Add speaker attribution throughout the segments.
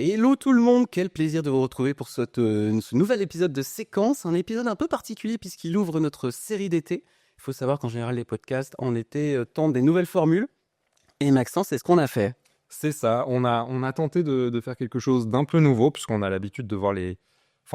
Speaker 1: Hello tout le monde, quel plaisir de vous retrouver pour ce nouvel épisode de Séquence, un épisode un peu particulier puisqu'il ouvre notre série d'été. Il faut savoir qu'en général les podcasts en été tentent des nouvelles formules et Maxence, c'est ce qu'on a fait.
Speaker 2: C'est ça, on a tenté de faire quelque chose d'un peu nouveau, puisqu'on a l'habitude de voir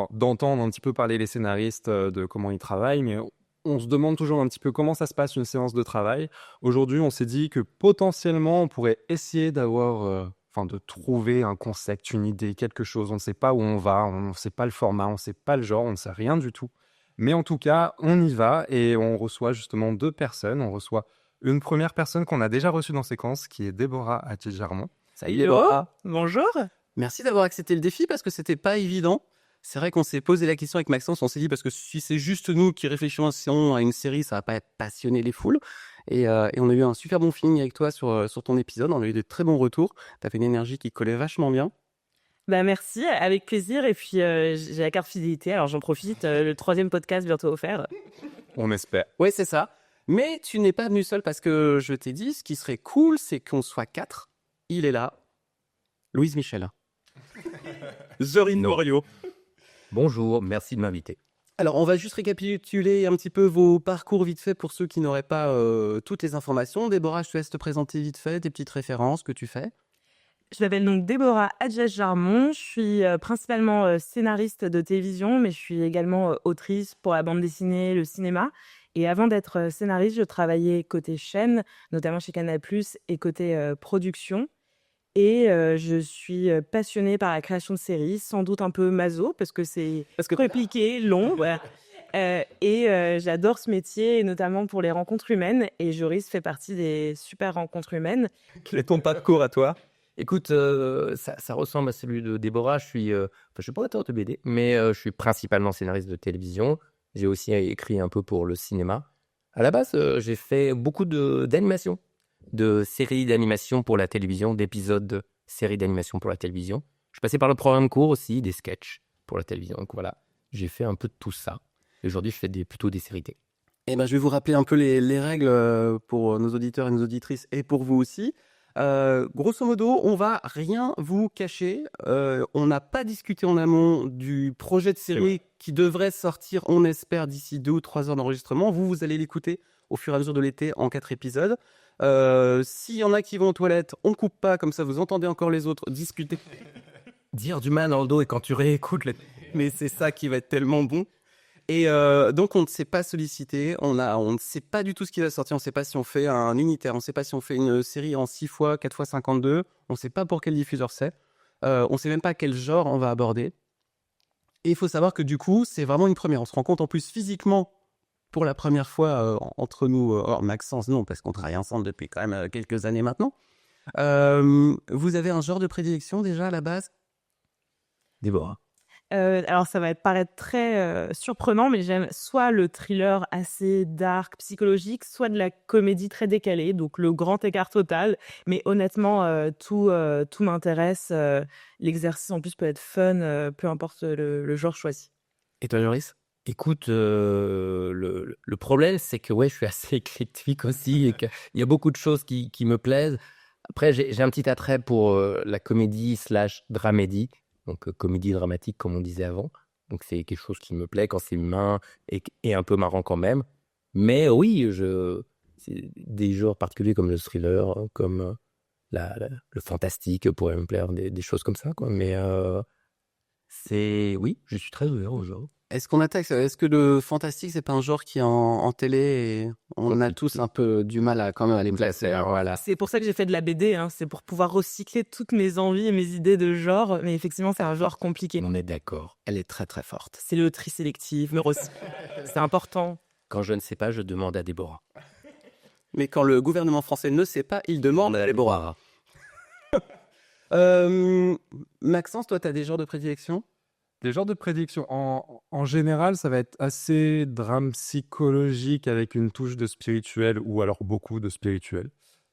Speaker 2: d'entendre un petit peu parler les scénaristes de comment ils travaillent, mais on se demande toujours un petit peu comment ça se passe une séance de travail. Aujourd'hui, on s'est dit que potentiellement, on pourrait essayer de trouver un concept, une idée, quelque chose. On ne sait pas où on va, on ne sait pas le format, on ne sait pas le genre, on ne sait rien du tout. Mais en tout cas, on y va et on reçoit justement 2 personnes. On reçoit une première personne qu'on a déjà reçue dans Séquence, qui est Déborah Attier-Jarmon.
Speaker 1: Salut Déborah. Bonjour. Merci d'avoir accepté le défi parce que c'était pas évident. C'est vrai qu'on s'est posé la question avec Maxence, on s'est dit parce que si c'est juste nous qui réfléchissons à une série, ça va pas passionner les foules. Et on a eu un super bon feeling avec toi sur ton épisode, on a eu de très bons retours. T'as fait une énergie qui collait vachement bien.
Speaker 3: Bah merci, avec plaisir. Et puis j'ai la carte fidélité, alors j'en profite. Le 3e podcast bientôt offert.
Speaker 2: On espère.
Speaker 1: Ouais, c'est ça. Mais tu n'es pas venu seul parce que je t'ai dit, ce qui serait cool, c'est qu'on soit 4. Il est là. Louise Michel. Zorine Morio.
Speaker 4: Bonjour, merci de m'inviter.
Speaker 1: Alors, on va juste récapituler un petit peu vos parcours vite fait pour ceux qui n'auraient pas toutes les informations. Déborah, je te laisse te présenter vite fait, tes petites références que tu fais.
Speaker 3: Je m'appelle donc Déborah Attier-Jarmon. Je suis principalement scénariste de télévision, mais je suis également autrice pour la bande dessinée, le cinéma. Et avant d'être scénariste, je travaillais côté chaîne, notamment chez Canal+, et côté production. Et je suis passionnée par la création de séries, sans doute un peu maso, parce que c'est compliqué, long. Ouais. J'adore ce métier, et notamment pour les rencontres humaines. Et Joris fait partie des super rencontres humaines.
Speaker 1: Quel est ton parcours à toi ?
Speaker 4: Écoute, ça ressemble à celui de Déborah. Je suis pas auteur de BD, mais je suis principalement scénariste de télévision. J'ai aussi écrit un peu pour le cinéma. À la base, j'ai fait beaucoup d'animation, de séries d'animation pour la télévision, d'épisodes de séries d'animation pour la télévision. Je suis passé par le programme court aussi, des sketchs pour la télévision. Donc voilà, j'ai fait un peu de tout ça. Et aujourd'hui, je fais plutôt des séries télé.
Speaker 1: Eh ben, je vais vous rappeler un peu les règles pour nos auditeurs et nos auditrices et pour vous aussi. Grosso modo, on va rien vous cacher. On n'a pas discuté en amont du projet de série qui devrait sortir, on espère, d'ici 2 ou 3 heures d'enregistrement. Vous allez l'écouter au fur et à mesure de l'été en 4 épisodes. S'il y en a qui vont aux toilettes, on coupe pas, comme ça vous entendez encore les autres discuter.
Speaker 4: Dire du mal dans le dos et quand tu réécoutes
Speaker 1: Mais c'est ça qui va être tellement bon. Et donc on ne s'est pas sollicité, on ne sait pas du tout ce qui va sortir, on ne sait pas si on fait un unitaire, on ne sait pas si on fait une série en 6 fois, 4 fois 52, on ne sait pas pour quel diffuseur c'est, on ne sait même pas quel genre on va aborder. Et il faut savoir que du coup, c'est vraiment une première. On se rend compte en plus physiquement pour la première fois entre nous, Maxence non, parce qu'on travaille ensemble depuis quand même quelques années maintenant. Vous avez un genre de prédilection déjà à la base ?
Speaker 4: Déborah.
Speaker 3: Alors ça va paraître très surprenant, mais j'aime soit le thriller assez dark, psychologique, soit de la comédie très décalée, donc le grand écart total. Mais honnêtement, tout m'intéresse. L'exercice en plus peut être fun, peu importe le genre choisi.
Speaker 1: Et toi, Joris ?
Speaker 4: Écoute, le problème, c'est que ouais, je suis assez éclectique aussi et qu'il y a beaucoup de choses qui me plaisent. Après, j'ai un petit attrait pour la comédie / dramédie. Donc, comédie dramatique, comme on disait avant. Donc, c'est quelque chose qui me plaît quand c'est humain et un peu marrant quand même. Mais oui, c'est des genres particuliers comme le thriller, comme le fantastique pourrait me plaire, des choses comme ça, quoi. Mais oui, je suis très ouvert aux genres.
Speaker 1: Est-ce qu'on attaque ? Est-ce que le fantastique, c'est pas un genre qui est en télé et on a tous un peu du mal à quand même à les placer, voilà.
Speaker 3: C'est pour ça que j'ai fait de la BD, hein. C'est pour pouvoir recycler toutes mes envies et mes idées de genre. Mais effectivement, c'est un genre compliqué.
Speaker 4: On est d'accord.
Speaker 1: Elle est très très forte.
Speaker 3: C'est le tri sélectif, mais aussi, c'est important.
Speaker 4: Quand je ne sais pas, je demande à Déborah.
Speaker 1: Mais quand le gouvernement français ne sait pas, il demande à
Speaker 4: Déborah.
Speaker 1: Maxence, toi, tu as des genres de prédilection ?
Speaker 2: Des genres de prédictions. En général, ça va être assez drame psychologique avec une touche de spirituel ou alors beaucoup de spirituel.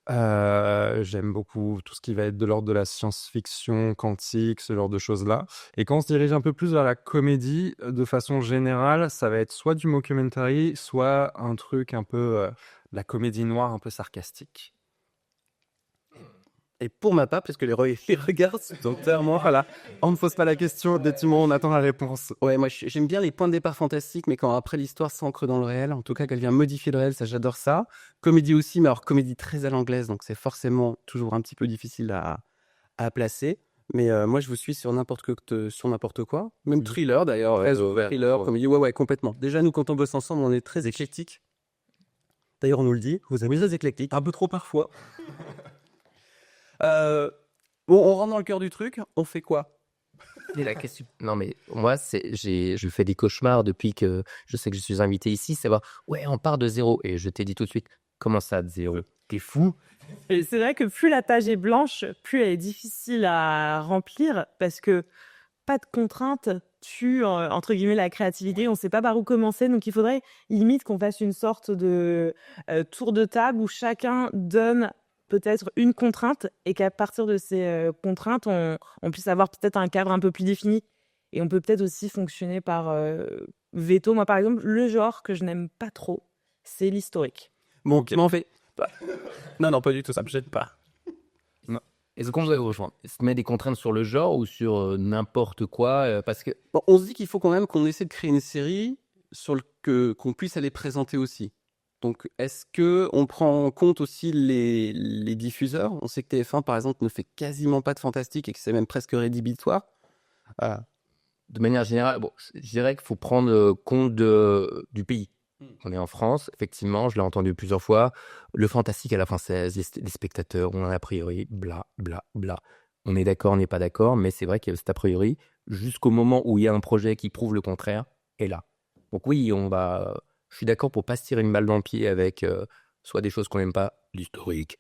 Speaker 2: J'aime beaucoup tout ce qui va être de l'ordre de la science-fiction, quantique, ce genre de choses-là. Et quand on se dirige un peu plus vers la comédie, de façon générale, ça va être soit du mockumentary, soit un truc un peu la comédie noire un peu sarcastique.
Speaker 1: Et pour ma part, parce que les regards sont clairement, voilà.
Speaker 2: On ne pose pas la question, effectivement, on attend la réponse.
Speaker 1: Ouais, moi j'aime bien les points de départ fantastiques, mais quand après l'histoire s'ancre dans le réel, en tout cas qu'elle vient modifier le réel, ça j'adore ça. Comédie aussi, mais alors comédie très à l'anglaise, donc c'est forcément toujours un petit peu difficile à placer. Mais moi je vous suis sur n'importe quoi, même
Speaker 2: Oui.
Speaker 1: thriller d'ailleurs,
Speaker 2: Très ouvert.
Speaker 1: thriller, comédie, ouais, complètement. Déjà nous quand on bosse ensemble, on est très éclectique. D'ailleurs on nous le dit, vous aimez les éclectiques, un peu trop parfois. Bon, on rentre dans le cœur du truc, on fait quoi?
Speaker 4: Et la question. Non, mais moi, je fais des cauchemars depuis que je sais que je suis invité ici. C'est voir, ouais, on part de zéro. Et je t'ai dit tout de suite, comment ça de zéro? T'es fou?
Speaker 3: Et c'est vrai que plus la tâche est blanche, plus elle est difficile à remplir parce que pas de contraintes tue entre guillemets la créativité. On ne sait pas par où commencer, donc il faudrait limite qu'on fasse une sorte de tour de table où chacun donne peut-être une contrainte et qu'à partir de ces contraintes, on puisse avoir peut-être un cadre un peu plus défini. Et on peut peut-être aussi fonctionner par veto. Moi, par exemple, le genre que je n'aime pas trop, c'est l'historique.
Speaker 1: Bon, comment on fait? Non, pas du tout, ça me gêne pas.
Speaker 4: Est-ce qu'on se met des contraintes sur le genre ou sur n'importe quoi parce que
Speaker 1: Bon, on se dit qu'il faut quand même qu'on essaie de créer une série qu'on puisse aller présenter aussi. Donc, est-ce que on prend en compte aussi les diffuseurs? On sait que TF1, par exemple, ne fait quasiment pas de fantastique et que c'est même presque rédhibitoire.
Speaker 4: de manière générale, bon, je dirais qu'il faut prendre compte du pays. On est en France, effectivement, je l'ai entendu plusieurs fois. Le fantastique à la française, les spectateurs ont un a priori, bla, bla, bla. On est d'accord, on n'est pas d'accord, mais c'est vrai qu'il y a cet a priori, jusqu'au moment où il y a un projet qui prouve le contraire, est là. Donc oui, je suis d'accord pour pas se tirer une balle dans le pied avec soit des choses qu'on n'aime pas, l'historique.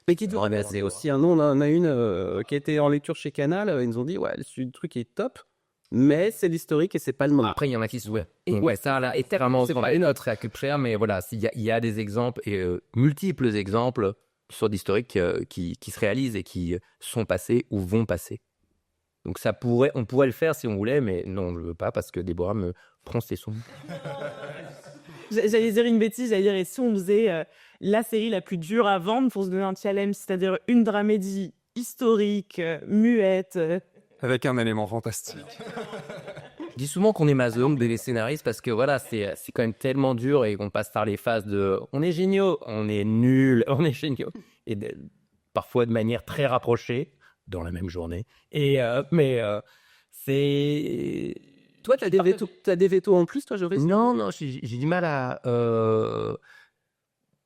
Speaker 1: Mais qui doit c'est aussi un nom. On en a une qui était en lecture chez Canal. Ils nous ont dit, ouais, le truc est top, mais c'est l'historique et c'est pas le moment.
Speaker 4: Après, il y en a qui se ouais. Ouais, ça, là, est vraiment, c'est pas les nôtres, à cher, mais voilà, il y a des exemples, et multiples exemples sur d'historiques qui se réalisent et qui sont passés ou vont passer. Donc on pourrait le faire si on voulait, mais non, je veux pas, parce que Déborah me prend ses sons.
Speaker 3: J'allais dire une bêtise, j'allais dire, et si on faisait la série la plus dure à vendre pour se donner un challenge, c'est-à-dire une dramédie historique, muette.
Speaker 2: Avec un élément fantastique.
Speaker 4: Je dis souvent qu'on est masochiste des scénaristes parce que voilà, c'est quand même tellement dur et qu'on passe par les phases de on est géniaux, on est nuls, on est géniaux. Et parfois de manière très rapprochée, dans la même journée. C'est.
Speaker 1: Toi, t'as des vétos en plus, toi, Joris?
Speaker 4: Non, j'ai du mal à.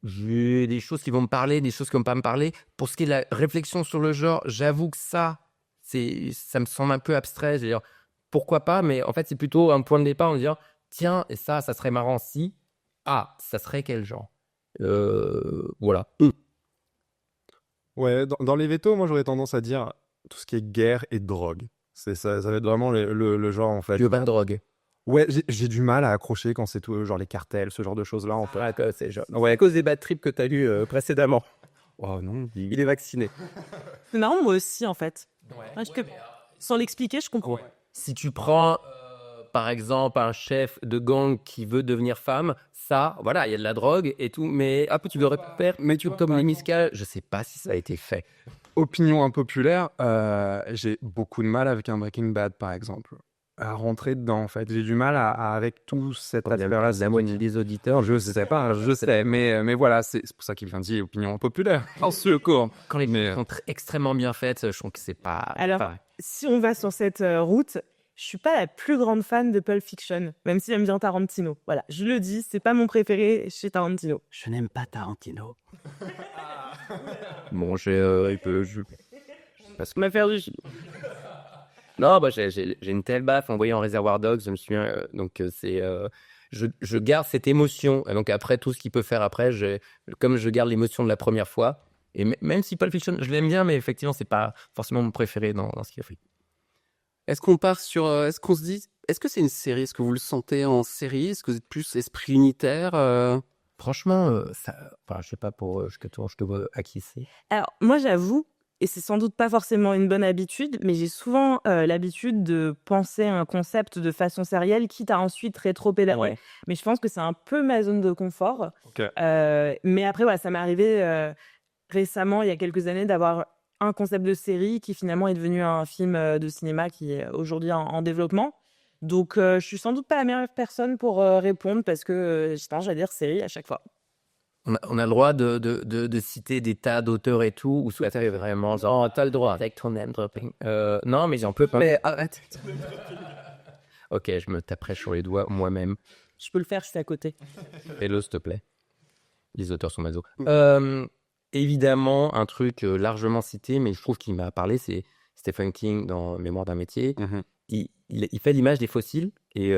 Speaker 4: J'ai des choses qui vont me parler, des choses qui vont pas me parler. Pour ce qui est de la réflexion sur le genre, j'avoue que ça me semble un peu abstrait. Je veux dire, pourquoi pas, mais en fait, c'est plutôt un point de départ en disant tiens, et ça serait marrant si. Ah, ça serait quel genre? Voilà.
Speaker 2: Ouais, dans les vétos, moi j'aurais tendance à dire tout ce qui est guerre et drogue. Ça va être vraiment le genre en fait.
Speaker 4: Tu veux pas de drogue?
Speaker 2: Ouais, j'ai du mal à accrocher quand c'est tout, genre les cartels, ce genre de choses-là. On peut...
Speaker 1: C'est à cause des bad trips que t'as lu précédemment.
Speaker 2: Oh non,
Speaker 1: Il est vacciné.
Speaker 3: C'est marrant, moi aussi, en fait. Sans l'expliquer, je comprends.
Speaker 4: Si tu prends, par exemple, un chef de gang qui veut devenir femme, ça, voilà, il y a de la drogue et tout, mais après tu le repères, mais tu comme les Miscales, je sais pas si ça a été fait.
Speaker 2: Opinion impopulaire, j'ai beaucoup de mal avec un Breaking Bad, par exemple. À rentrer dedans, en fait. J'ai du mal avec tout cette affaire-là.
Speaker 4: La moitié des auditeurs,
Speaker 2: Je sais pas, mais voilà, c'est pour ça qu'il vient de dire opinion impopulaire. En secours.
Speaker 4: Quand les choses sont extrêmement bien faites, je trouve que c'est pas.
Speaker 3: Alors,
Speaker 4: pas vrai.
Speaker 3: si on va sur cette route, je suis pas la plus grande fan de Pulp Fiction, même si j'aime bien Tarantino. Voilà, je le dis, c'est pas mon préféré chez Tarantino.
Speaker 1: Je n'aime pas Tarantino.
Speaker 4: Bon,
Speaker 3: Parce qu'on m'a fait du.
Speaker 4: Non, bah j'ai une telle baffe en voyant Reservoir Dogs, je me souviens, je garde cette émotion, et donc après tout ce qu'il peut faire après, comme je garde l'émotion de la première fois, et même si Pulp Fiction, je l'aime bien, mais effectivement c'est pas forcément mon préféré dans ce qu'il a fait.
Speaker 1: Est-ce qu'on part sur... est-ce qu'on se dit... Est-ce que c'est une série? Est-ce que vous le sentez en série? Est-ce que vous êtes plus esprit unitaire
Speaker 4: Franchement, je sais pas je te vois acquiescer.
Speaker 3: Alors, moi, j'avoue, et c'est sans doute pas forcément une bonne habitude, mais j'ai souvent l'habitude de penser à un concept de façon sérielle, quitte à ensuite rétro-pédaler.
Speaker 1: Ouais.
Speaker 3: Mais je pense que c'est un peu ma zone de confort.
Speaker 2: Ok.
Speaker 3: Mais après, voilà, ça m'est arrivé récemment, il y a quelques années, d'avoir un concept de série qui finalement est devenu un film de cinéma qui est aujourd'hui en développement. Donc, je suis sans doute pas la meilleure personne pour répondre parce que j'allais dire série à chaque fois.
Speaker 4: On a le droit de citer des tas d'auteurs et tout, ou soit t'es vraiment genre, oh, t'as le droit avec ton name dropping. Non, mais j'en peux pas.
Speaker 1: Mais arrête.
Speaker 4: Ok, je me taperai sur les doigts moi-même.
Speaker 3: Je peux le faire, je suis à côté.
Speaker 4: Fais-le, s'il te plaît. Les auteurs sont maso. Évidemment, un truc largement cité, mais je trouve qu'il m'a parlé, c'est Stephen King dans Mémoire d'un métier. Il fait l'image des fossiles, et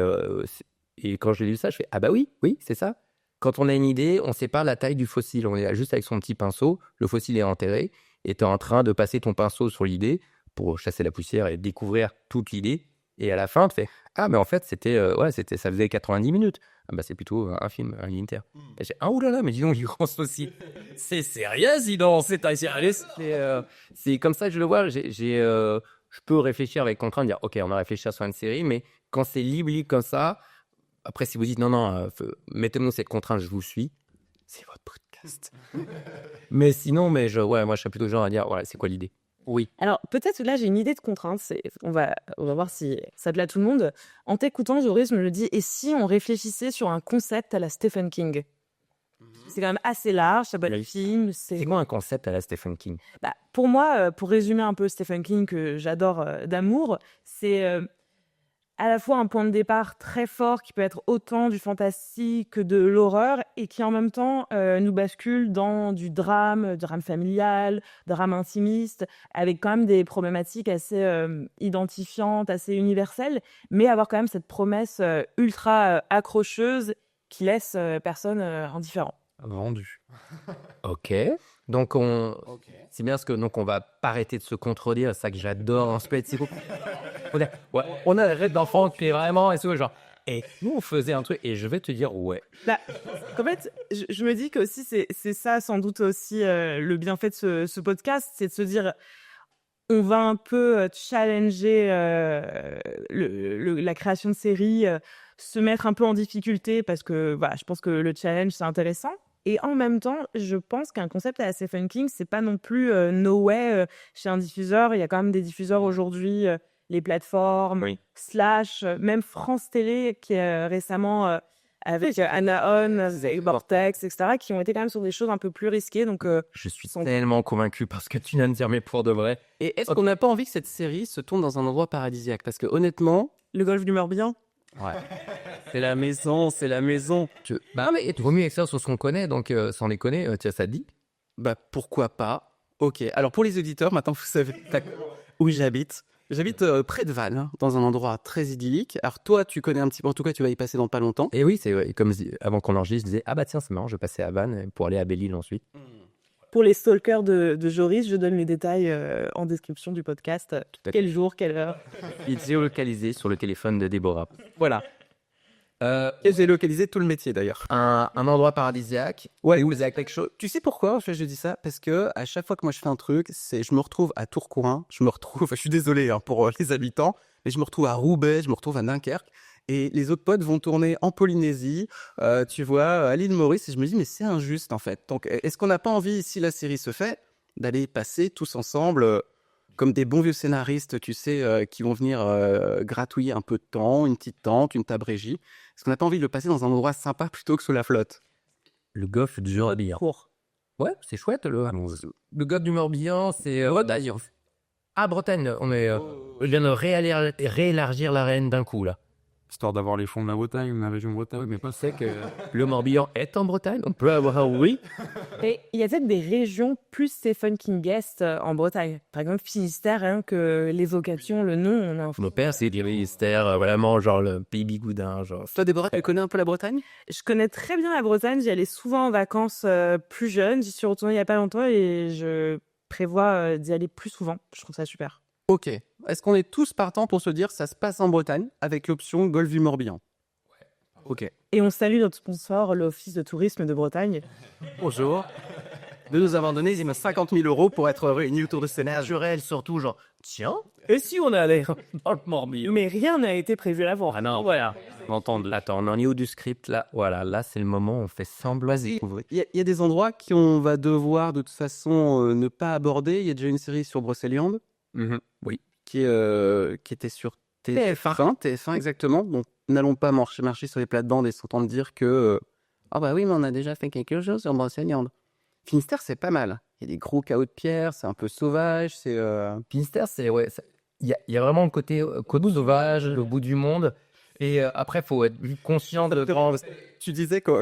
Speaker 4: quand je l'ai lu ça, je fais ah bah oui, c'est ça. Quand on a une idée, on sépare la taille du fossile. On est là juste avec son petit pinceau, le fossile est enterré, et tu es en train de passer ton pinceau sur l'idée pour chasser la poussière et découvrir toute l'idée. Et à la fin, tu fais ah, mais en fait, ça faisait 90 minutes. Ah bah c'est plutôt un film, un inter. Et j'ai ah oulala, mais dis donc, il grand ce fossile. C'est sérieux, sinon, c'est comme ça que je le vois. Je peux réfléchir avec contrainte, dire ok, on a réfléchi sur une série, mais quand c'est libre comme ça, après si vous dites non, mettez-moi cette contrainte, je vous suis, c'est votre podcast. Mais sinon, moi je serais plutôt genre à dire voilà, c'est quoi l'idée? Oui.
Speaker 3: Alors, peut-être là, j'ai une idée de contrainte. On va voir si ça plaît à tout le monde. En t'écoutant, Joris me le dit, et si on réfléchissait sur un concept à la Stephen King? C'est quand même assez large, ça peut être film.
Speaker 4: C'est quoi un concept à la Stephen King?
Speaker 3: Pour moi, pour résumer un peu Stephen King, que j'adore d'amour, c'est à la fois un point de départ très fort qui peut être autant du fantastique que de l'horreur et qui en même temps nous bascule dans du drame familial, drame intimiste, avec quand même des problématiques assez identifiantes, assez universelles, mais avoir quand même cette promesse ultra accrocheuse qui laisse personne indifférent.
Speaker 2: Vendu.
Speaker 4: Ok. Donc, c'est bien donc on va pas arrêter de se contredire, c'est ça que j'adore en Split. On a la rêve d'enfant qui est vraiment, et nous on faisait un truc, et je vais te dire, ouais.
Speaker 3: En fait, je me dis que aussi c'est ça sans doute aussi le bienfait de ce podcast, c'est de se dire, on va un peu challenger la création de séries, se mettre un peu en difficulté parce que voilà, je pense que le challenge c'est intéressant. Et en même temps, je pense qu'un concept à la Stephen King, c'est pas non plus no way chez un diffuseur. Il y a quand même des diffuseurs aujourd'hui, les plateformes, Slash, même France Télé, qui est récemment avec Anaon, Vortex, etc., qui ont été quand même sur des choses un peu plus risquées. Donc,
Speaker 4: je suis tellement convaincu parce que tu viens de dire, mais pour de vrai.
Speaker 1: Et est-ce qu'on n'a pas envie que cette série se tourne dans un endroit paradisiaque? Parce que honnêtement,
Speaker 3: le golfe du Morbihan.
Speaker 1: Ouais. C'est la maison.
Speaker 4: Mais il vaut mieux écrire sur ce qu'on connaît, donc sans les connaître, ça te dit?
Speaker 1: Pourquoi pas? Ok, alors pour les auditeurs, maintenant vous savez où j'habite. J'habite près de Vannes, hein, dans un endroit très idyllique. Alors toi, tu connais un petit peu, en tout cas tu vas y passer dans pas longtemps.
Speaker 4: Et oui, c'est comme avant qu'on enregistre, je disais ah bah tiens, c'est marrant, je vais passer à Vannes pour aller à Belle-Île ensuite.
Speaker 3: Pour les stalkers de Joris, je donne les détails en description du podcast. Quel jour, quelle heure.
Speaker 4: Il est géolocalisé sur le téléphone de Déborah.
Speaker 1: Voilà. J'ai localisé tout le métier d'ailleurs.
Speaker 4: Un endroit paradisiaque.
Speaker 1: Ouais, où quelque chose. Tu sais pourquoi je dis ça? Parce que à chaque fois que moi je fais un truc, je me retrouve à Tourcoing, je suis désolé pour les habitants, mais je me retrouve à Roubaix, je me retrouve à Dunkerque. Et les autres potes vont tourner en Polynésie, tu vois, à l'île Maurice, et je me dis, mais c'est injuste en fait. Donc, est-ce qu'on n'a pas envie, si la série se fait, d'aller passer tous ensemble, comme des bons vieux scénaristes, tu sais, qui vont venir gratouiller un peu de temps, une petite tente, une table régie. Est-ce qu'on n'a pas envie de le passer dans un endroit sympa plutôt que sous la flotte?
Speaker 4: Le golfe du Morbihan. Ouais, c'est chouette. Le golfe du Morbihan, c'est... Bretagne, on vient de réélargir l'arène d'un coup, là.
Speaker 2: Histoire d'avoir les fonds de la Bretagne, la région Bretagne.
Speaker 4: Oui, mais pas c'est que le Morbihan est en Bretagne, on peut avoir oui.
Speaker 3: Et il y a peut-être des régions plus Stephen King-esque en Bretagne. Par exemple, Finistère, hein, que l'évocation, le nom, on a...
Speaker 4: Mon père, c'est Finistère, vraiment genre le pays bigoudin. Genre.
Speaker 1: Toi, Déborah, tu connais un peu la Bretagne?
Speaker 3: Je connais très bien la Bretagne, j'y allais souvent en vacances plus jeune, j'y suis retournée il n'y a pas longtemps et je prévois d'y aller plus souvent. Je trouve ça super.
Speaker 1: Ok. Est-ce qu'on est tous partants pour se dire ça se passe en Bretagne avec l'option Golfe du Morbihan? Ouais. Ok.
Speaker 3: Et on salue notre sponsor, l'Office de tourisme de Bretagne.
Speaker 1: Bonjour. de nous avoir donné 50 000 € pour être réunis autour de ce scénario.
Speaker 4: Naturel, surtout, genre, tiens, et si on allait dans le Morbihan?
Speaker 3: Mais rien n'a été prévu avant.
Speaker 4: Ah non, voilà. Attends, on en est où du script là? Voilà, là c'est le moment où on fait semblant de découvrir.
Speaker 1: Il y a des endroits qu'on va devoir de toute façon ne pas aborder. Il y a déjà une série sur Brocéliande
Speaker 4: Oui.
Speaker 1: qui était sur TF1 exactement. Donc n'allons pas marcher sur les plates-bandes et s'entendre dire que ah bah oui, mais on a déjà fait quelque chose sur Brocéliande. Finistère, c'est pas mal. Il y a des gros chaos de pierre, c'est un peu sauvage, c'est
Speaker 4: Finistère, c'est ouais, il y a vraiment le côté sauvage, le bout du monde. Et après, faut être conscient de
Speaker 1: Tu disais qu'on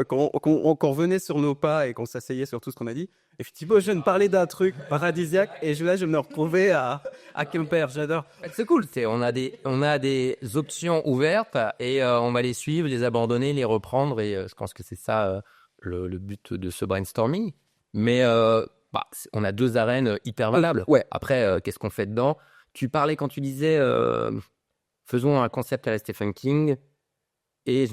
Speaker 1: revenait sur nos pas et qu'on s'asseyait sur tout ce qu'on a dit. Effectivement, je viens de parler d'un truc paradisiaque et je me retrouvais à Quimper. J'adore.
Speaker 4: C'est cool. On a des options ouvertes et on va les suivre, les abandonner, les reprendre. Et je pense que c'est ça le but de ce brainstorming. Mais on a 2 arènes hyper valables.
Speaker 1: Ouais.
Speaker 4: Après, qu'est-ce qu'on fait dedans? Tu parlais quand tu disais faisons un concept à la Stephen King. Et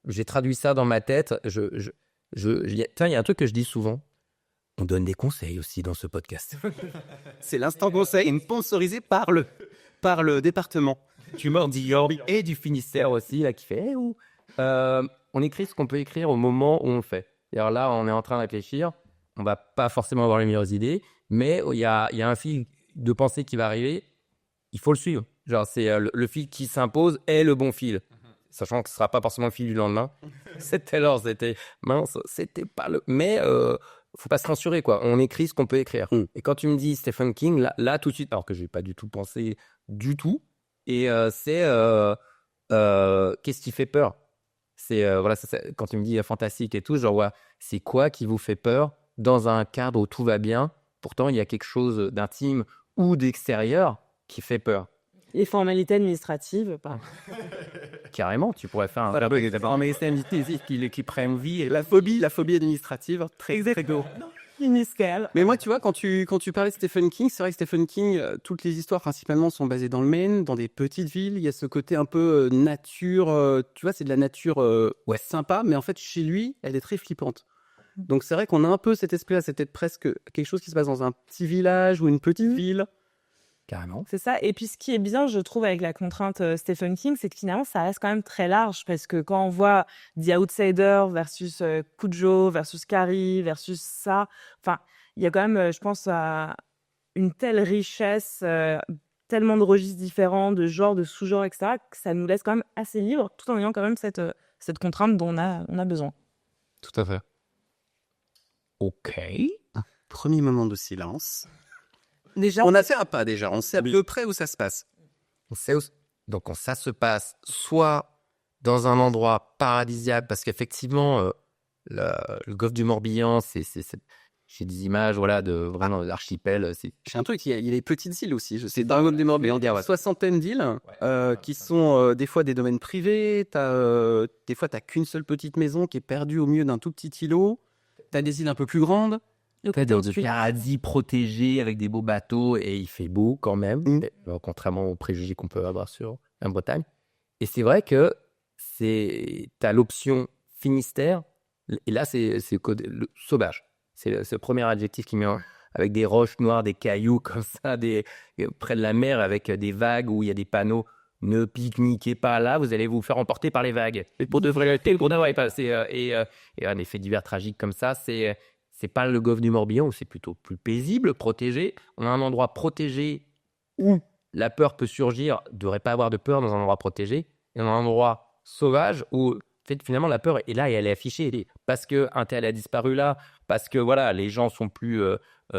Speaker 4: j'ai traduit ça dans ma tête. Il y a un truc que je dis souvent. On donne des conseils aussi dans ce podcast.
Speaker 1: C'est l'instant conseil, sponsorisé par le département.
Speaker 4: Tu m'en dis et du Finistère aussi, là, qui fait on écrit ce qu'on peut écrire au moment où on le fait. Alors là, on est en train de réfléchir. On va pas forcément avoir les meilleures idées, mais il y a un fil de pensée qui va arriver. Il faut le suivre. Genre, c'est le fil qui s'impose est le bon fil. Sachant que ce sera pas forcément le fil du lendemain. C'était pas le... Mais faut pas se censurer, quoi. On écrit ce qu'on peut écrire. Et quand tu me dis Stephen King, là tout de suite, alors que j'ai pas du tout pensé du tout, et c'est qu'est-ce qui fait peur? C'est quand tu me dis fantastique et tout, genre ouais, c'est quoi qui vous fait peur dans un cadre où tout va bien? Pourtant, il y a quelque chose d'intime ou d'extérieur qui fait peur.
Speaker 3: Les formalités administratives, pas.
Speaker 4: Carrément, tu pourrais faire un
Speaker 1: formalités administratives qui prennent vie et la phobie administrative, très gros.
Speaker 3: Initial.
Speaker 1: Mais moi, tu vois, quand tu parlais de Stephen King, c'est vrai que Stephen King, toutes les histoires principalement sont basées dans le Maine, dans des petites villes. Il y a ce côté un peu nature, tu vois, c'est de la nature sympa, mais en fait, chez lui, elle est très flippante. Donc c'est vrai qu'on a un peu cet esprit-là, c'est peut-être presque quelque chose qui se passe dans un petit village ou une petite ville.
Speaker 4: Carrément.
Speaker 3: C'est ça. Et puis, ce qui est bien, je trouve, avec la contrainte Stephen King, c'est que finalement, ça reste quand même très large. Parce que quand on voit The Outsider versus Cujo, versus Carrie, versus ça, enfin, il y a quand même, je pense, une telle richesse, tellement de registres différents, de genres, de sous-genres, etc., que ça nous laisse quand même assez libre, tout en ayant quand même cette contrainte dont on a besoin.
Speaker 2: Tout à fait.
Speaker 4: Ok.
Speaker 1: Premier moment de silence.
Speaker 3: Déjà,
Speaker 1: on a fait un pas déjà, on sait à peu près où ça se passe.
Speaker 4: Donc ça se passe soit dans un endroit paradisiaque, parce qu'effectivement, le golfe du Morbihan, j'ai des images de vraiment l'archipel.
Speaker 1: J'ai un truc, il y a les petites îles aussi. C'est dans le golfe du Morbihan, il y a une soixantaine d'îles qui sont des fois des domaines privés. Des fois, tu n'as qu'une seule petite maison qui est perdue au milieu d'un tout petit îlot. Tu as des îles un peu plus grandes.
Speaker 4: Dans des paradis protégés avec des beaux bateaux et il fait beau quand même, contrairement aux préjugés qu'on peut avoir sur la Bretagne. Et c'est vrai que t'as l'option Finistère et là c'est le sauvage. C'est le premier adjectif qui met avec des roches noires, des cailloux comme ça, près de la mer avec des vagues où il y a des panneaux. Ne pique-niquez pas là, vous allez vous faire emporter par les vagues. Et pour de vrai, pour d'avoir passé et un effet divers tragique comme ça, c'est pas le golfe du Morbihan où c'est plutôt plus paisible, protégé. On a un endroit protégé où la peur peut surgir. Il ne devrait pas avoir de peur dans un endroit protégé. Et on a un endroit sauvage où finalement la peur est là et elle est affichée. Parce qu'un tel a disparu là, parce que voilà, les gens sont plus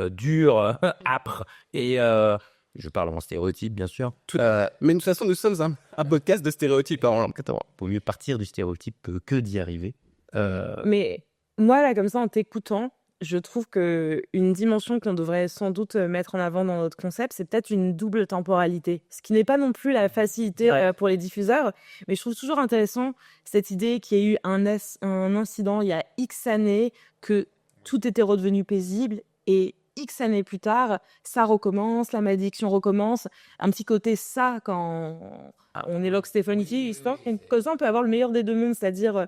Speaker 4: durs, âpres. Et je parle en stéréotype, bien sûr.
Speaker 1: Mais de toute façon, nous sommes un podcast de stéréotypes.
Speaker 4: Vaut mieux partir du stéréotype que d'y arriver.
Speaker 3: Mais moi, là, comme ça, en t'écoutant, je trouve qu'une dimension qu'on devrait sans doute mettre en avant dans notre concept, c'est peut-être une double temporalité. Ce qui n'est pas non plus la facilité pour les diffuseurs, mais je trouve toujours intéressant cette idée qu'il y ait eu un incident il y a X années, que tout était redevenu paisible et X années plus tard, ça recommence, la malédiction recommence. Un petit côté ça, quand on évoque Stephen King, comme ça on peut avoir le meilleur des deux mondes, c'est-à-dire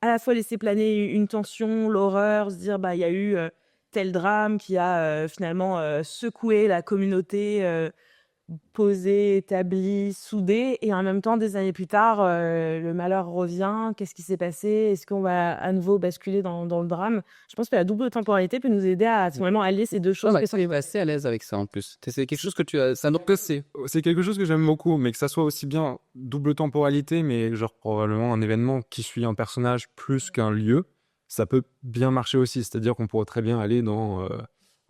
Speaker 3: à la fois laisser planer une tension, l'horreur, se dire il y a eu tel drame qui a finalement secoué la communauté posée, établie, soudée, et en même temps, des années plus tard, le malheur revient. Qu'est-ce qui s'est passé? Est-ce qu'on va à nouveau basculer dans le drame? Je pense que la double temporalité peut nous aider à vraiment allier ces deux choses.
Speaker 1: Tu es assez à l'aise avec ça en plus. C'est quelque chose que tu as. Ça que c'est.
Speaker 2: C'est quelque chose que j'aime beaucoup, mais que ça soit aussi bien double temporalité, mais genre probablement un événement qui suit un personnage plus qu'un lieu, ça peut bien marcher aussi. C'est-à-dire qu'on pourrait très bien aller dans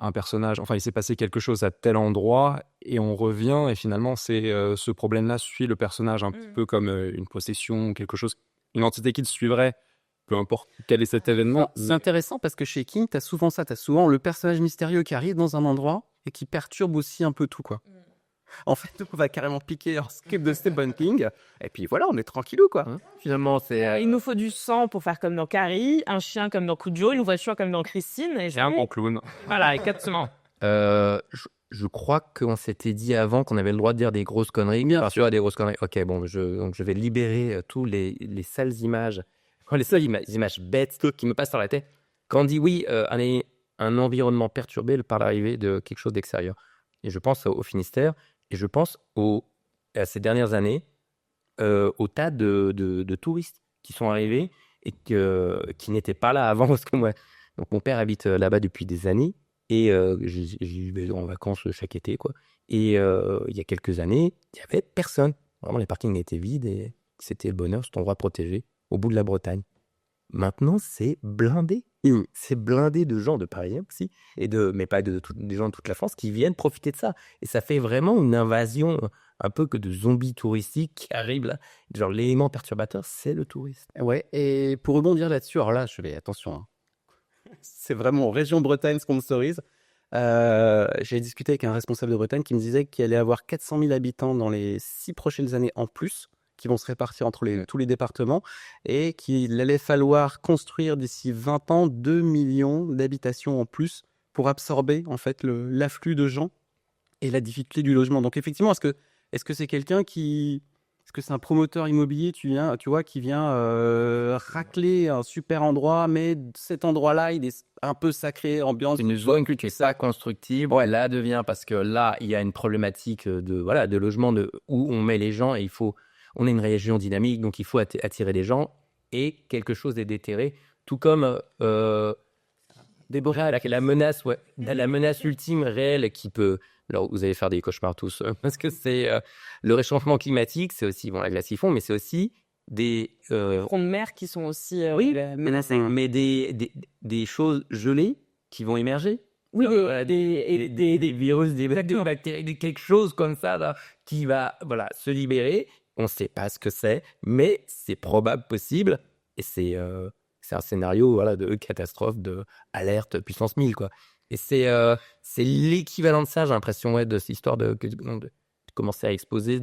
Speaker 2: un personnage. Enfin, il s'est passé quelque chose à tel endroit et on revient et finalement, ce problème-là suit le personnage un petit peu comme une possession, quelque chose, une entité qui le suivrait, peu importe quel est cet événement.
Speaker 1: C'est intéressant parce que chez King, tu as souvent ça. Tu as souvent le personnage mystérieux qui arrive dans un endroit et qui perturbe aussi un peu tout, quoi. En fait, on va carrément piquer un script de Stephen King et puis voilà, on est tranquillou, quoi.
Speaker 4: Finalement, c'est
Speaker 3: Il nous faut du sang pour faire comme dans Carrie, un chien comme dans Cujo, une voiture comme dans Christine. Et
Speaker 2: J'ai un bon clown.
Speaker 3: Voilà, exactement.
Speaker 4: je crois qu'on s'était dit avant qu'on avait le droit de dire des grosses conneries.
Speaker 1: Bien
Speaker 4: Enfin, tu vois, des grosses conneries. Ok, bon, donc je vais libérer tous les sales images, les seules images bêtes qui me passent par la tête. Quand on dit oui, un environnement perturbé par l'arrivée de quelque chose d'extérieur. Et je pense au Finistère, et je pense à ces dernières années, au tas de touristes qui sont arrivés et qui n'étaient pas là avant. Parce que donc mon père habite là-bas depuis des années. Et j'y vais en vacances chaque été, quoi. Et il y a quelques années, il n'y avait personne. Vraiment, les parkings étaient vides et c'était le bonheur, cet endroit protégé, au bout de la Bretagne. Maintenant, c'est blindé. C'est blindé de gens de Paris aussi, mais pas des gens de toute la France qui viennent profiter de ça. Et ça fait vraiment une invasion, un peu que de zombies touristiques qui arrivent là. Genre, l'élément perturbateur, c'est le touriste.
Speaker 1: Ouais, et pour rebondir là-dessus, alors là, attention, hein. C'est vraiment région Bretagne sponsorise. J'ai discuté avec un responsable de Bretagne qui me disait qu'il allait avoir 400 000 habitants dans les 6 prochaines années en plus, qui vont se répartir entre tous les départements, et qu'il allait falloir construire d'ici 20 ans 2 millions d'habitations en plus pour absorber en fait l'afflux de gens et la difficulté du logement. Donc effectivement, est-ce que c'est quelqu'un qui... Est-ce que c'est un promoteur immobilier, tu vois, qui vient racler un super endroit, mais cet endroit-là, il est un peu sacré, ambiance.
Speaker 4: Une zone qui n'est pas constructible, là devient, parce que là, il y a une problématique de logement, où on met les gens, et on est une région dynamique, donc il faut attirer les gens, et quelque chose est déterré, tout comme la menace ultime réelle qui peut... Alors, vous allez faire des cauchemars tous, parce que c'est le réchauffement climatique, c'est aussi la glace qui fond, mais c'est aussi des
Speaker 3: fronts de mer qui sont aussi
Speaker 4: menacés, mais des choses gelées qui vont émerger.
Speaker 3: Oui,
Speaker 4: des virus, des bactéries, quelque chose comme ça là, qui va se libérer. On ne sait pas ce que c'est, mais c'est probable, possible, et c'est un scénario de catastrophe, de alerte puissance 1000, quoi. Et c'est l'équivalent de ça, j'ai l'impression, de cette histoire de commencer à exposer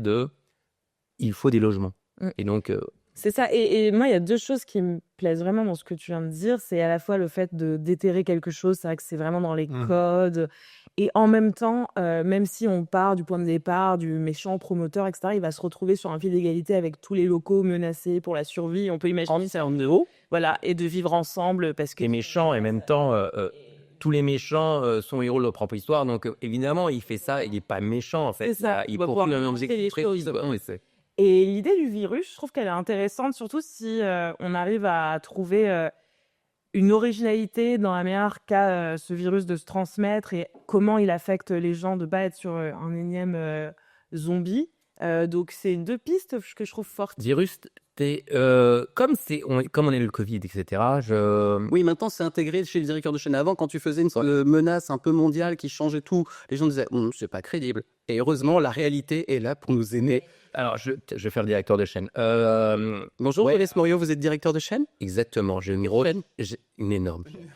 Speaker 4: il faut des logements. Et donc...
Speaker 3: C'est ça. Et moi, il y a deux choses qui me plaisent vraiment dans ce que tu viens de dire. C'est à la fois le fait de déterrer quelque chose. C'est vrai que c'est vraiment dans les codes. Et en même temps, même si on part du point de départ du méchant promoteur, etc., il va se retrouver sur un pied d'égalité avec tous les locaux menacés pour la survie. On peut imaginer ça en haut. Voilà. Et de vivre ensemble parce que...
Speaker 4: Les méchants, et en même temps... tous les méchants sont héros de leur propre histoire, donc évidemment, il fait ça, il n'est pas méchant, en fait.
Speaker 3: C'est ça.
Speaker 4: Il poursuit le même objectif.
Speaker 3: Et l'idée du virus, je trouve qu'elle est intéressante, surtout si on arrive à trouver une originalité dans la manière qu'a ce virus de se transmettre et comment il affecte les gens, de ne pas être sur un énième zombie. Donc, c'est deux pistes que je trouve fortes.
Speaker 4: Virus, comme on est le Covid, etc.
Speaker 1: Oui, maintenant c'est intégré chez le directeur de chaîne. Avant, quand tu faisais une menace un peu mondiale qui changeait tout, les gens disaient c'est pas crédible. Et heureusement, la réalité est là pour nous aider.
Speaker 4: Alors, je vais faire le directeur de chaîne.
Speaker 1: Bonjour, Boris Morio, vous êtes directeur de chaîne?
Speaker 4: Exactement, j'ai une énorme chaîne.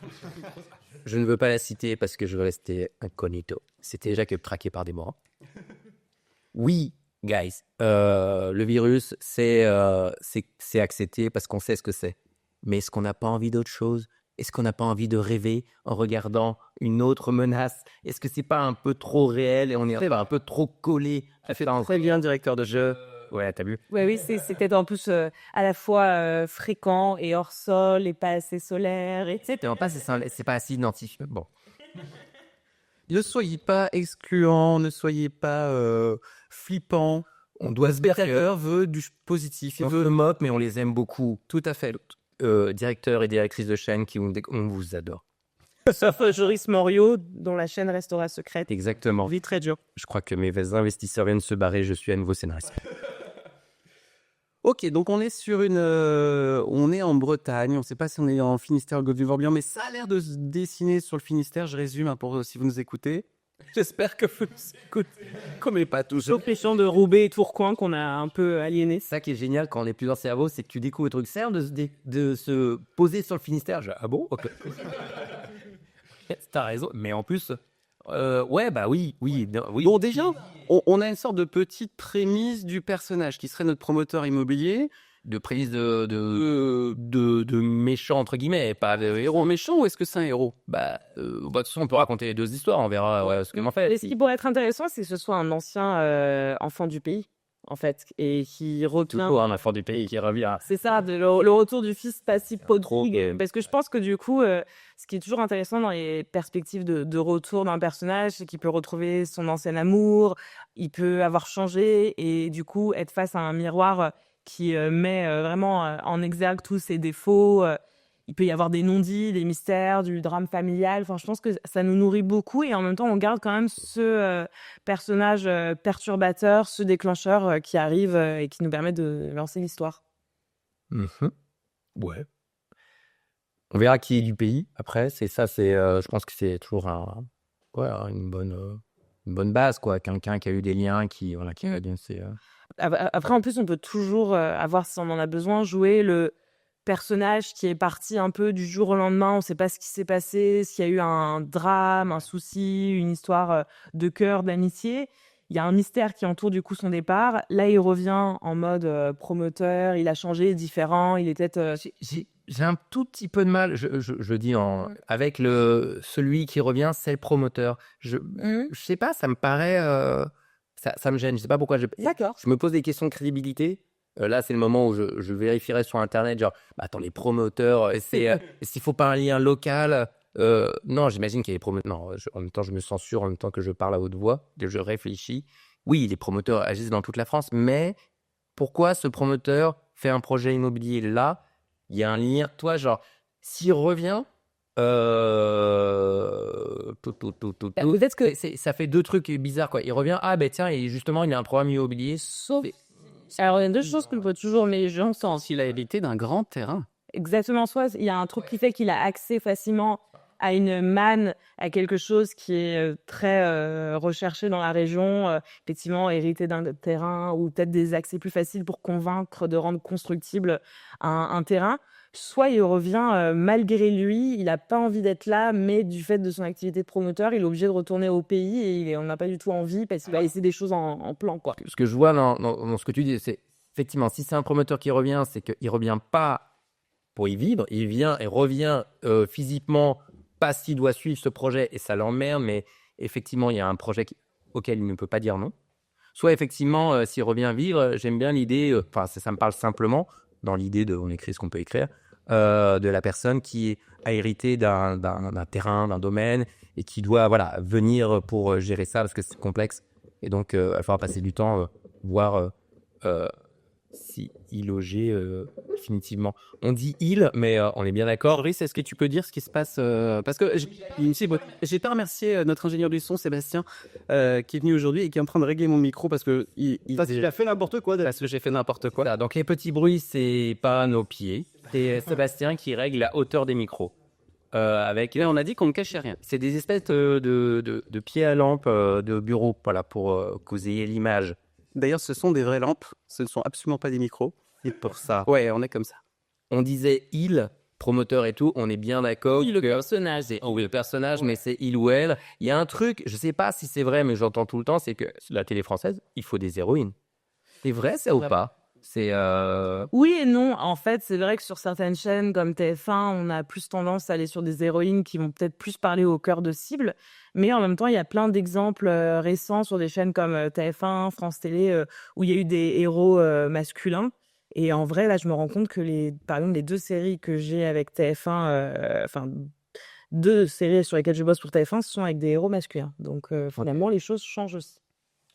Speaker 4: Je ne veux pas la citer parce que je veux rester incognito. C'était déjà que traqué par des morts. Oui, guys, le virus, c'est accepté parce qu'on sait ce que c'est. Mais est-ce qu'on n'a pas envie d'autre chose? Est-ce qu'on n'a pas envie de rêver en regardant une autre menace? Est-ce que c'est pas un peu trop réel et on est un peu trop collé?
Speaker 1: Très bien, directeur de jeu.
Speaker 4: Ouais, t'as vu?
Speaker 3: Oui, c'était en plus à la fois fréquent et hors sol et pas assez solaire.
Speaker 4: C'est pas assez identifié. Bon.
Speaker 1: Ne soyez pas excluant, ne soyez pas flippant.
Speaker 4: On doit se battre.
Speaker 1: Directeur veut du positif. Il
Speaker 4: On
Speaker 1: veut
Speaker 4: se moque, mais on les aime beaucoup.
Speaker 1: tout à fait.
Speaker 4: Directeurs et directrices de chaîne on vous adore.
Speaker 3: Sauf Joris Morio, dont la chaîne restera secrète.
Speaker 4: Exactement.
Speaker 3: Vie très dure.
Speaker 4: Je crois que mes investisseurs viennent se barrer. Je suis à nouveau scénariste.
Speaker 1: Ok, donc on est on est en Bretagne. On ne sait pas si on est en Finistère ou Golfe-du-Morbihan, mais ça a l'air de se dessiner sur le Finistère. Je résume pour si vous nous écoutez. J'espère que vous nous écoutez. Comme pas tous.
Speaker 3: Sauf les champs de Roubaix et Tourcoing qu'on a un peu aliénés.
Speaker 4: C'est ça qui est génial quand on est plusieurs cerveaux, c'est que tu découvres le truc. C'est rare de se poser sur le Finistère. Ah bon, ok. T'as raison, mais en plus, ouais, bah oui.
Speaker 1: Bon, déjà, on a une sorte de petite prémisse du personnage qui serait notre promoteur immobilier.
Speaker 4: De prise de méchant entre guillemets, pas de
Speaker 1: Héros méchant ou est-ce que c'est un héros?
Speaker 4: Bah, de toute façon, on peut raconter les deux histoires, on verra ce qu'en fait.
Speaker 3: Mais ce qui pourrait être intéressant, c'est que ce soit un ancien enfant du pays, en fait, et qui revient.
Speaker 4: Toujours un enfant du pays qui revient.
Speaker 3: C'est ça, le retour du fils passif
Speaker 4: Trop,
Speaker 3: prodigue. Parce que je pense que du coup, ce qui est toujours intéressant dans les perspectives de retour d'un personnage, c'est qu'il peut retrouver son ancien amour, il peut avoir changé et du coup être face à un miroir qui met vraiment en exergue tous ses défauts. Il peut y avoir des non-dits, des mystères, du drame familial. Enfin, je pense que ça nous nourrit beaucoup et en même temps, on garde quand même ce personnage perturbateur, ce déclencheur qui arrive et qui nous permet de lancer l'histoire.
Speaker 4: Ouais. On verra qui est du pays après. Je pense que c'est toujours une bonne base, quoi. Quelqu'un qui a eu des liens, qui a bien
Speaker 3: Après, en plus, on peut toujours avoir, si on en a besoin, jouer le personnage qui est parti un peu du jour au lendemain. On ne sait pas ce qui s'est passé, s'il y a eu un drame, un souci, une histoire de cœur, d'amitié. Il y a un mystère qui entoure du coup son départ. Là, il revient en mode promoteur. Il a changé, différent. Il était.
Speaker 4: J'ai un tout petit peu de mal, je dis avec celui qui revient, c'est le promoteur. Je sais pas, ça me paraît, ça me gêne. Je sais pas pourquoi.
Speaker 3: D'accord.
Speaker 4: Je me pose des questions de crédibilité. Là, c'est le moment où je vérifierai sur Internet, genre, attends, les promoteurs, s'il faut pas un lien local. Non, j'imagine qu'il y a des promoteurs. Non, en même temps, je me censure, en même temps que je parle à haute voix, je réfléchis. Oui, les promoteurs agissent dans toute la France, mais pourquoi ce promoteur fait un projet immobilier là? Il y a un lien, toi, genre, s'il revient, peut-être que ça fait deux trucs bizarres, quoi. Il revient, tiens, et justement, il a un programme immobilier, sauf.
Speaker 3: Alors, il y a deux choses qu'on peut toujours les gens sentent.
Speaker 1: Il a hérité d'un grand terrain.
Speaker 3: Exactement, soit il y a un truc qui fait qu'il a accès facilement à une manne, à quelque chose qui est très recherché dans la région, effectivement hérité d'un terrain ou peut-être des accès plus faciles pour convaincre de rendre constructible un terrain. Soit il revient malgré lui, il n'a pas envie d'être là, mais du fait de son activité de promoteur, il est obligé de retourner au pays et on n'a pas du tout envie parce qu'il va laisser des choses en plan, quoi.
Speaker 4: Ce que je vois dans ce que tu dis, c'est effectivement, si c'est un promoteur qui revient, c'est qu'il ne revient pas pour y vivre, il vient et revient physiquement parce qu'il doit suivre ce projet et ça l'emmerde, mais effectivement, il y a un projet auquel il ne peut pas dire non. Soit effectivement, s'il revient vivre, j'aime bien l'idée, ça me parle simplement, dans l'idée on écrit ce qu'on peut écrire, de la personne qui a hérité d'un terrain, d'un domaine et qui doit venir pour gérer ça parce que c'est complexe. Et donc, il va falloir passer du temps, voir si y loger définiquement. On dit il, mais on est bien d'accord.
Speaker 1: Boris, est-ce que tu peux dire ce qui se passe parce que j'ai pas remercié notre ingénieur du son Sébastien qui est venu aujourd'hui et qui est en train de régler mon micro parce que il
Speaker 2: a fait n'importe quoi.
Speaker 1: Parce que j'ai fait n'importe quoi.
Speaker 4: Voilà, donc les petits bruits, c'est pas nos pieds, c'est Sébastien qui règle la hauteur des micros.
Speaker 1: Là, on a dit qu'on ne cachait rien.
Speaker 4: C'est des espèces de pieds à lampe de bureau, pour que vous ayez l'image.
Speaker 1: D'ailleurs, ce sont des vraies lampes, ce ne sont absolument pas des micros.
Speaker 4: Et pour ça.
Speaker 1: Ouais, on est comme ça.
Speaker 4: On disait il, promoteur et tout, on est bien d'accord.
Speaker 3: Oui, le personnage.
Speaker 4: Oui, le personnage, mais c'est il ou elle. Il y a un truc, je sais pas si c'est vrai, mais j'entends tout le temps, c'est que la télé française, il faut des héroïnes. C'est vrai ça ou pas? C'est
Speaker 3: Oui et non. En fait, c'est vrai que sur certaines chaînes comme TF1, on a plus tendance à aller sur des héroïnes qui vont peut-être plus parler au cœur de cible. Mais en même temps, il y a plein d'exemples récents sur des chaînes comme TF1, France Télé, où il y a eu des héros masculins. Et en vrai, là, je me rends compte que par exemple, les deux séries que j'ai avec TF1, 2 séries sur lesquelles je bosse pour TF1 sont avec des héros masculins. Donc finalement, les choses changent aussi.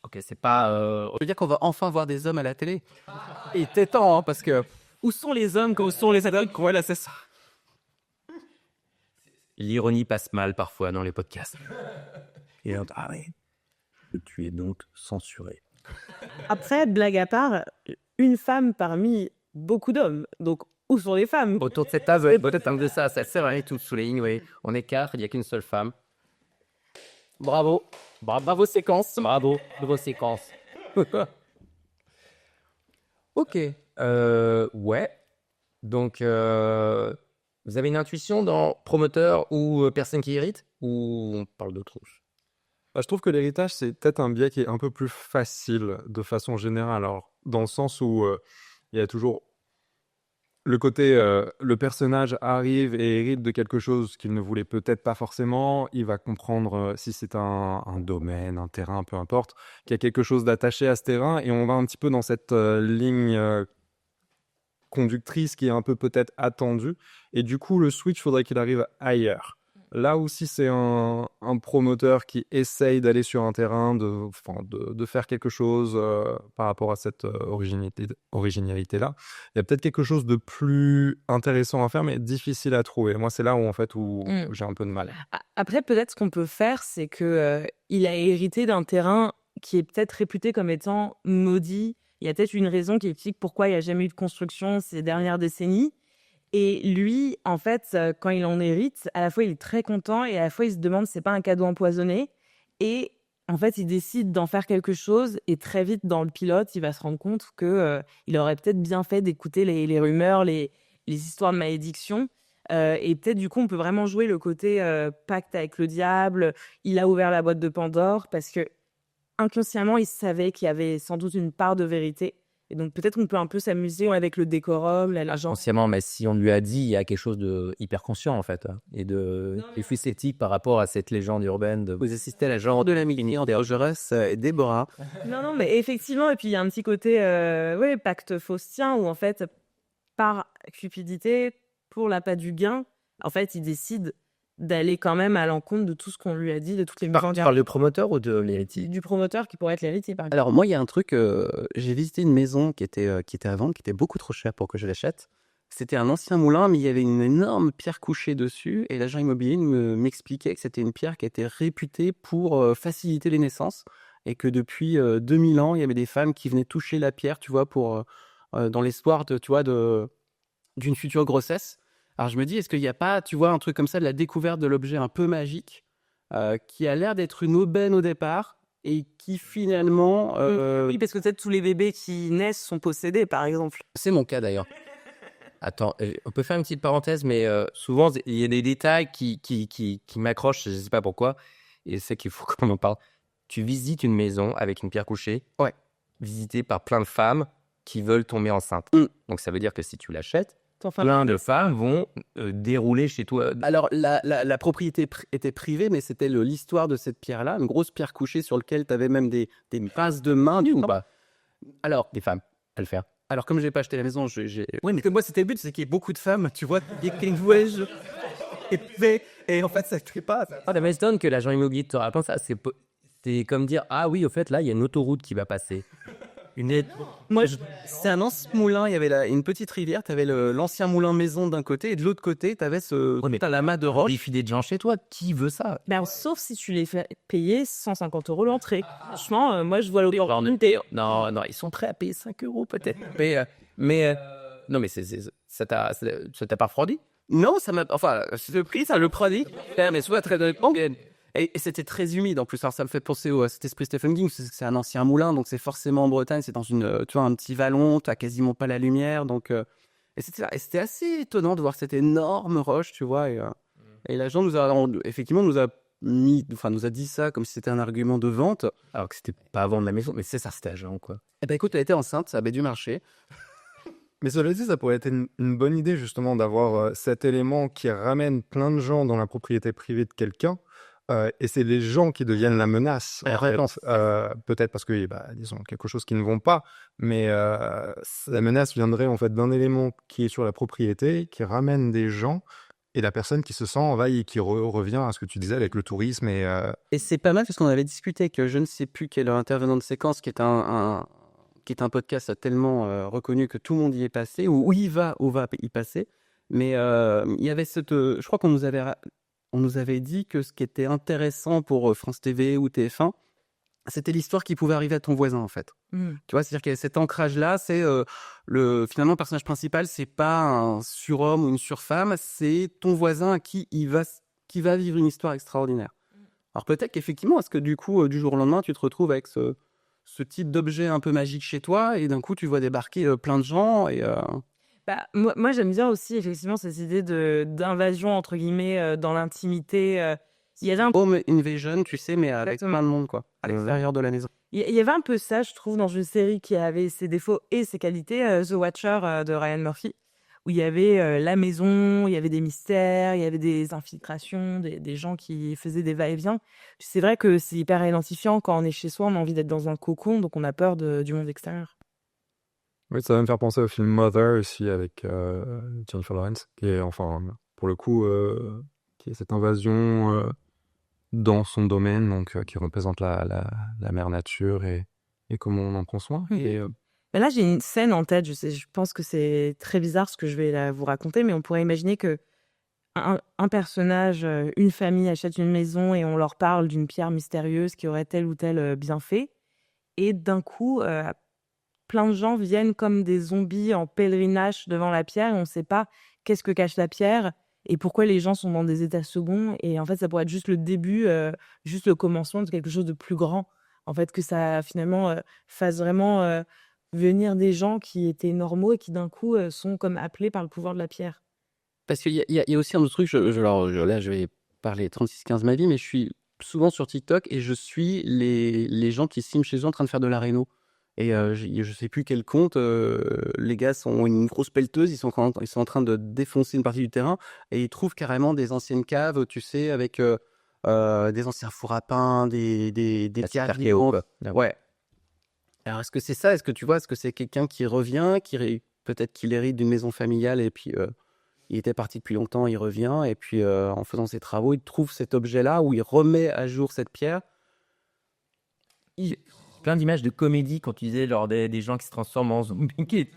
Speaker 4: Ok, c'est pas.
Speaker 1: Je veux dire qu'on va enfin voir des hommes à la télé. Il était temps, hein, parce que où sont les hommes, où sont les adultes? Voilà, c'est ça.
Speaker 4: L'ironie passe mal parfois dans les podcasts. Et on ah oui, tu es donc censuré.
Speaker 3: Après, blague à part, une femme parmi beaucoup d'hommes. Donc, où sont les femmes?
Speaker 4: Autour de cette table, oui, peut-être un de ça, c'est vrai, tout souligne, oui. On est 4, il n'y a qu'une seule femme. Bravo. Bravo séquence. Bravo séquence. Ok. Ouais. Donc, vous avez une intuition dans promoteur ou personne qui hérite? Ou on parle d'autre chose?
Speaker 2: Bah, je trouve que l'héritage, c'est peut-être un biais qui est un peu plus facile de façon générale. Alors, dans le sens où il y a toujours le côté, le personnage arrive et hérite de quelque chose qu'il ne voulait peut-être pas forcément. Il va comprendre si c'est un domaine, un terrain, peu importe, qu'il y a quelque chose d'attaché à ce terrain. Et on va un petit peu dans cette ligne conductrice qui est un peu peut-être attendue. Et du coup, le switch, faudrait qu'il arrive ailleurs. Là aussi, c'est un promoteur qui essaye d'aller sur un terrain, de faire quelque chose par rapport à cette originalité-là. Il y a peut-être quelque chose de plus intéressant à faire, mais difficile à trouver. Moi, c'est là où, en fait, où j'ai un peu de mal.
Speaker 3: Après, peut-être ce qu'on peut faire, c'est que il a hérité d'un terrain qui est peut-être réputé comme étant maudit. Il y a peut-être une raison qui explique pourquoi il n'y a jamais eu de construction ces dernières décennies. Et lui, en fait, quand il en hérite, à la fois il est très content et à la fois il se demande si c'est pas un cadeau empoisonné. Et en fait, il décide d'en faire quelque chose et très vite dans le pilote, il va se rendre compte que il aurait peut-être bien fait d'écouter les rumeurs, les histoires de malédiction. Et peut-être du coup, on peut vraiment jouer le côté pacte avec le diable. Il a ouvert la boîte de Pandore parce que inconsciemment, il savait qu'il y avait sans doute une part de vérité. Et donc peut-être qu'on peut un peu s'amuser avec le décorum, l'agence.
Speaker 4: Consciemment, mais si on lui a dit, il y a quelque chose de hyper conscient en fait, hein, et de plus sceptique par rapport à cette légende urbaine. Vous assistez à la genre
Speaker 1: De la millénaire des Rogerès et Déborah.
Speaker 3: Non, mais effectivement, et puis il y a un petit côté pacte faustien où en fait, par cupidité, pour l'appât du gain, en fait, il décide d'aller quand même à l'encontre de tout ce qu'on lui a dit, de toutes les
Speaker 4: Par le promoteur ou de l'héritier?
Speaker 3: du promoteur qui pourrait être l'héritier, par exemple.
Speaker 1: Alors moi, il y a un truc, j'ai visité une maison qui était à vendre, qui était beaucoup trop chère pour que je l'achète. C'était un ancien moulin, mais il y avait une énorme pierre couchée dessus, et l'agent immobilier m'expliquait que c'était une pierre qui était réputée pour faciliter les naissances, et que depuis 2000 ans, il y avait des femmes qui venaient toucher la pierre, tu vois, pour dans l'espoir d'une future grossesse. Alors je me dis, est-ce qu'il n'y a pas, tu vois, un truc comme ça, de la découverte de l'objet un peu magique, qui a l'air d'être une aubaine au départ, et qui finalement...
Speaker 3: Oui, parce que peut-être tous les bébés qui naissent sont possédés, par exemple.
Speaker 4: C'est mon cas d'ailleurs. Attends, on peut faire une petite parenthèse, mais souvent, il y a des détails qui m'accrochent, je ne sais pas pourquoi, et c'est qu'il faut qu'on en parle. Tu visites une maison avec une pierre couchée,
Speaker 1: Ouais.
Speaker 4: visitée par plein de femmes qui veulent tomber enceintes. Donc ça veut dire que si tu l'achètes,
Speaker 3: Enfin,
Speaker 4: plein de femmes vont dérouler chez toi.
Speaker 1: Alors, la propriété était privée, mais c'était l'histoire de cette pierre-là, une grosse pierre couchée sur laquelle tu avais même des pinces de main.
Speaker 4: Ou pas?
Speaker 1: Alors,
Speaker 4: Des femmes à le faire.
Speaker 1: alors, comme j'ai pas acheté la maison, oui, mais que moi, c'était le but, c'est qu'il y ait beaucoup de femmes, tu vois, qui jouaient, et en fait, ça ne fait pas.
Speaker 4: Ah, ça m'étonne que l'agent immobilier te raconte ça. C'est comme dire, ah oui, au fait, là, il y a une autoroute qui va passer.
Speaker 1: C'est un ancien moulin, il y avait une petite rivière, tu avais l'ancien moulin maison d'un côté, et de l'autre côté, tu avais t'as l'amas de roches.
Speaker 4: Des filets de gens chez toi, qui veut ça?
Speaker 3: Ben, sauf si tu les fais payer 150 € l'entrée. Franchement, moi, je vois l'opportunité.
Speaker 4: Non, ils sont prêts à payer 5 € peut-être. Non, mais ça t'a pas refroidi?
Speaker 1: Non, enfin, le prix, ça le produit, mais soit très honnêtement. Et c'était très humide en plus. Alors ça me fait penser à cet esprit Stephen King. C'est un ancien moulin, donc c'est forcément en Bretagne. C'est dans tu vois, un petit vallon. T'as quasiment pas la lumière, donc. Et c'était assez étonnant de voir cette énorme roche, tu vois. Et l'agent nous a dit ça comme si c'était un argument de vente.
Speaker 4: Alors que c'était pas à vendre la maison, mais c'est ça, c'était agent, quoi.
Speaker 1: Eh ben écoute, elle était enceinte, ça avait dû marcher.
Speaker 2: Mais cela dit, ça pourrait être une bonne idée justement d'avoir cet élément qui ramène plein de gens dans la propriété privée de quelqu'un. Et c'est les gens qui deviennent la menace. Peut-être parce que, disons, quelque chose qui ne vont pas, mais la menace viendrait en fait d'un élément qui est sur la propriété, qui ramène des gens
Speaker 5: et la personne qui se sent envahie et qui revient à ce que tu disais avec le tourisme
Speaker 1: Et c'est pas mal parce qu'on avait discuté avec je ne sais plus quel intervenant de séquence qui est qui est un podcast tellement reconnu que tout le monde y est passé, ou y va y passer. Mais il y avait je crois on nous avait dit que ce qui était intéressant pour France TV ou TF1, c'était l'histoire qui pouvait arriver à ton voisin, en fait. Tu vois, c'est-à-dire qu'il y a cet ancrage-là, c'est finalement, le personnage principal, c'est pas un surhomme ou une surfemme, c'est ton voisin qui va vivre une histoire extraordinaire. Alors peut-être qu'effectivement, est-ce que du coup, du jour au lendemain, tu te retrouves avec ce type d'objet un peu magique chez toi, et d'un coup, tu vois débarquer plein de gens, et
Speaker 3: Bah, moi j'aime bien aussi effectivement cette idée d'invasion entre guillemets dans l'intimité. Il y avait un
Speaker 1: home invasion, tu sais, mais avec
Speaker 3: Exactement.
Speaker 1: plein de monde, quoi, à l'extérieur de la maison.
Speaker 3: il y avait un peu ça, je trouve, dans une série qui avait ses défauts et ses qualités, The Watcher de Ryan Murphy, où il y avait la maison, il y avait des mystères, il y avait des infiltrations, des gens qui faisaient des va-et-vient. C'est vrai que c'est hyper identifiant quand on est chez soi, on a envie d'être dans un cocon, donc on a peur du monde extérieur.
Speaker 2: Oui, ça va me faire penser au film Mother aussi avec Jennifer Lawrence, qui est, enfin, pour le coup, qui est cette invasion dans son domaine, donc qui représente la mère nature et comment on en prend soin. Et
Speaker 3: Mais là, j'ai une scène en tête, je pense que c'est très bizarre ce que je vais vous raconter, mais on pourrait imaginer que un personnage, une famille achète une maison et on leur parle d'une pierre mystérieuse qui aurait tel ou tel bienfait. Et d'un coup, plein de gens viennent comme des zombies en pèlerinage devant la pierre et on ne sait pas qu'est-ce que cache la pierre et pourquoi les gens sont dans des états seconds. Et en fait, ça pourrait être juste le début, juste le commencement de quelque chose de plus grand. En fait, que ça finalement fasse vraiment venir des gens qui étaient normaux et qui d'un coup sont comme appelés par le pouvoir de la pierre.
Speaker 1: Parce qu'il y a aussi un autre truc, là, je vais parler 36-15 ma vie, mais je suis souvent sur TikTok et je suis les gens qui filment chez eux en train de faire de la réno. Et je sais plus quel compte, les gars ont une grosse pelleteuse, ils sont en train de défoncer une partie du terrain et ils trouvent carrément des anciennes caves, tu sais, avec des anciens fours à pain, des tiares vivantes. Ouais. Alors est-ce que c'est ça? Est-ce que tu vois, est-ce que c'est quelqu'un qui revient, peut-être qu'il hérite d'une maison familiale et puis il était parti depuis longtemps, il revient et puis en faisant ses travaux, il trouve cet objet-là où il remet à jour cette pierre.
Speaker 4: Plein d'images de comédie quand tu disais genre des gens qui se transforment en zombies.